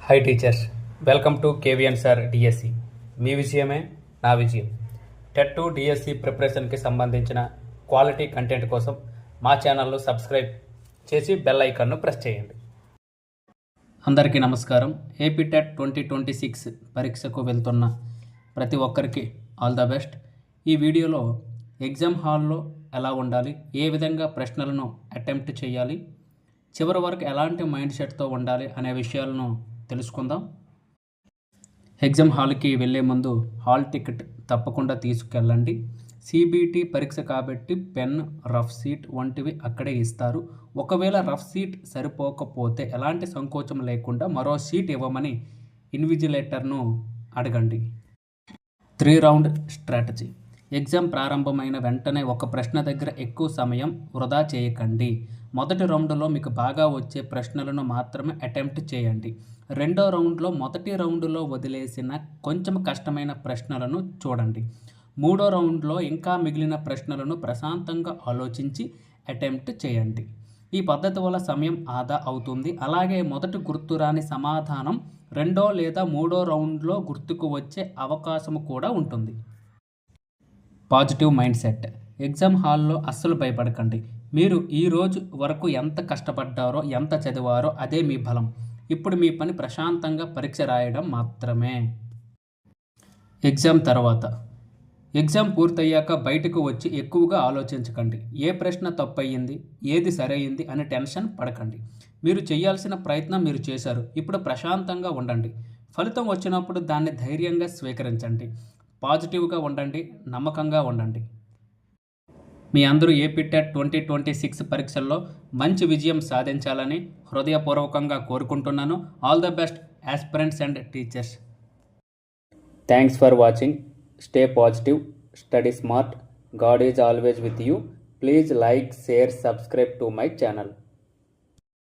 Hi teachers, welcome to KVN sir DSC. మీ విజయమే నా విజయం. టెట్ 2 డిఎస్సి ప్రిపరేషన్కి సంబంధించిన క్వాలిటీ కంటెంట్ కోసం మా ఛానల్ను సబ్స్క్రైబ్ చేసి బెల్ ఐకాన్ను ప్రెస్ చేయండి. అందరికీ నమస్కారం. ఏపీ టెట్ 2026 పరీక్షకు వెళ్తున్న ప్రతి ఒక్కరికి ఆల్ ద బెస్ట్. ఈ వీడియోలో ఎగ్జామ్ హాల్లో ఎలా ఉండాలి, ఏ విధంగా ప్రశ్నలను అటెంప్ట్ చేయాలి, చివరి వరకు ఎలాంటి మైండ్ సెట్తో ఉండాలి అనే విషయాలను తెలుసుకుందాం. ఎగ్జామ్ హాల్కి వెళ్ళే ముందు హాల్ టికెట్ తప్పకుండా తీసుకెళ్ళండి. సిబిటి పరీక్ష కాబట్టి పెన్, రఫ్ షీట్ వంటివి అక్కడే ఇస్తారు. ఒకవేళ రఫ్ షీట్ సరిపోకపోతే ఎలాంటి సంకోచం లేకుండా మరో షీట్ ఇవ్వమని ఇన్విజిలేటర్ను అడగండి. 3 రౌండ్ స్ట్రాటజీ. ఎగ్జామ్ ప్రారంభమైన వెంటనే ఒక ప్రశ్న దగ్గర ఎక్కువ సమయం వృధా చేయకండి. మొదటి రౌండ్లో మీకు బాగా వచ్చే ప్రశ్నలను మాత్రమే అటెంప్ట్ చేయండి. రెండో రౌండ్లో మొదటి రౌండ్లో వదిలేసిన కొంచెం కష్టమైన ప్రశ్నలను చూడండి. మూడో రౌండ్లో ఇంకా మిగిలిన ప్రశ్నలను ప్రశాంతంగా ఆలోచించి అటెంప్ట్ చేయండి. ఈ పద్ధతి వల్ల సమయం ఆదా అవుతుంది. అలాగే మొదటి గుర్తురాని సమాధానం రెండో లేదా మూడో రౌండ్లో గుర్తుకు వచ్చే అవకాశం కూడా ఉంటుంది. Positive mind set. ఎగ్జామ్ హాల్లో అస్సలు భయపడకండి. మీరు ఈ రోజు వరకు ఎంత కష్టపడ్డారో, ఎంత చదివారో అదే మీ బలం. ఇప్పుడు మీ పని ప్రశాంతంగా పరీక్ష రాయడం మాత్రమే. ఎగ్జామ్ తర్వాత. ఎగ్జామ్ పూర్తయ్యాక బయటకు వచ్చి ఎక్కువగా ఆలోచించకండి. ఏ ప్రశ్న తప్పయింది, ఏది సరైంది అని టెన్షన్ పడకండి. మీరు చేయాల్సిన ప్రయత్నం మీరు చేశారు. ఇప్పుడు ప్రశాంతంగా ఉండండి. ఫలితం వచ్చినప్పుడు దాన్ని ధైర్యంగా స్వీకరించండి. పాజిటివ్గా ఉండండి, నమ్మకంగా ఉండండి. మీ అందరూ ఏపీ టెట్ 2026 పరీక్షల్లో మంచి విజయం సాధించాలని హృదయపూర్వకంగా కోరుకుంటున్నాను. All the best aspirants and teachers. Thanks for watching. Stay positive, study smart. God is always with you. Please like, share, subscribe to my channel.